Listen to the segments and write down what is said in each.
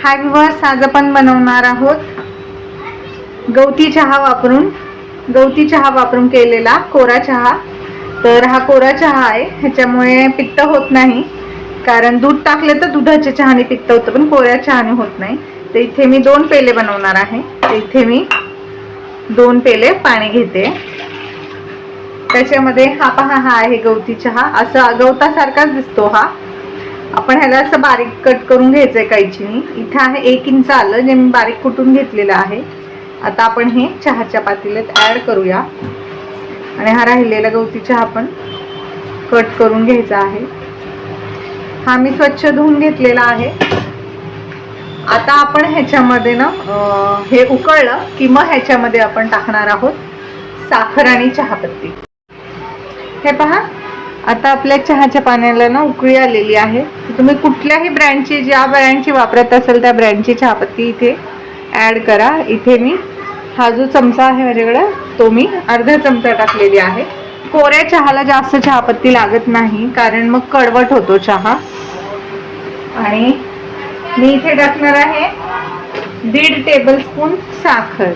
हाय viewers, आज आपण बनवणार आहोत गवती चहा वापरून केलेला कोरा चहा। तर हा कोरा चहा आहे, ह्याच्यामुळे पित्त होत नाही, कारण दूध टाकले तर दुधाच्या चहाने पित्त होतं, पण कोऱ्या चहाने होत नाही। तर इथे मी 2 पेले बनवणार आहे। तर इथे मी 2 पेले पाणी घेते। त्याच्यामध्ये हा पहा, हा आहे गवती चहा। असा गवतासारखाच दिसतो हा। आपण ह्याला असं बारीक कट करून घ्यायचंय कैचीने। इथे आहे 1 इंच आलं, जे मी बारीक कुटून घेतलेलं आहे। आता आपण हे चहाच्या पातेल्यात ऍड करूया आणि हा राहिलेला गवती चहा आपण कट करून घ्यायचा आहे। हा मी स्वच्छ धुवून घेतलेला आहे। आता आपण ह्याच्यामध्ये ना हे उकळलं की मग ह्याच्यामध्ये आपण टाकणार आहोत साखर आणि चहापत्ती। हे पहा, आता आपल्या चहाच्या पाण्याला ना उकळी आलेली आहे। तुम्ही कुठल्याही ब्रँडची, ज्या ब्रँडची वापरत असेल त्या ब्रँडची चहापत्ती इथे ऍड करा। इथे मी हा जो चमचा आहे माझ्याकडे, तो मी अर्धा चमचा टाकलेली आहे। कोऱ्या चहाला जास्त चहापत्ती लागत नाही, कारण मग कडवट होतो चहा। आणि मी इथे टाकणार आहे 1.5 टेबलस्पून साखर।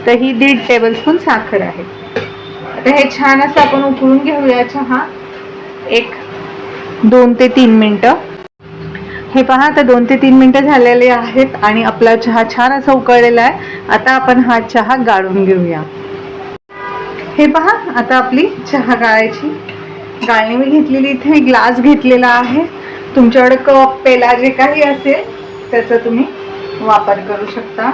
तर ही 1.5 टेबलस्पून साखर आहे। आता हे छान असं आपण उकळून घेऊया चहा, एक 2 ते 3 मिनिटं। हे पहा, आता 2 ते 3 मिनिटं झालेले आहेत आणि आपला चहा छान असा उकळलेला आहे। आता आपण हा चहा गाळून घेऊया। हे पहा, आता आपली चहा गाळणी मी घेतलेली, इथे ग्लास घेतलेला आहे। तुमच्याकडे कप, पेला जे काही असेल त्याचा तुम्ही वापर करू शकता।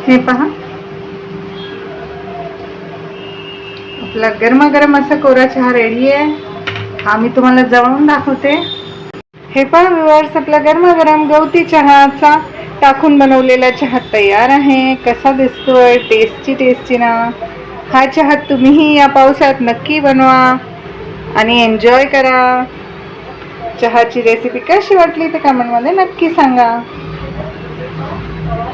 हे पहा, आपला गरमागरम असा कोरा चहा रेडी आहे। हा मी तुम्हाला जवळून दाखवते। हे पहा व्ह्यूअर्स, आपला गरमागरम गवती चहाचा टाकून बनवलेला चहा तयार आहे। कसा दिसतोय, टेस्टी ना। हा चहा तुम्हीही या पावसात नक्की बनवा आणि एन्जॉय करा। चहाची रेसिपी कशी वाटली ते कमेंटमध्ये नक्की सांगा।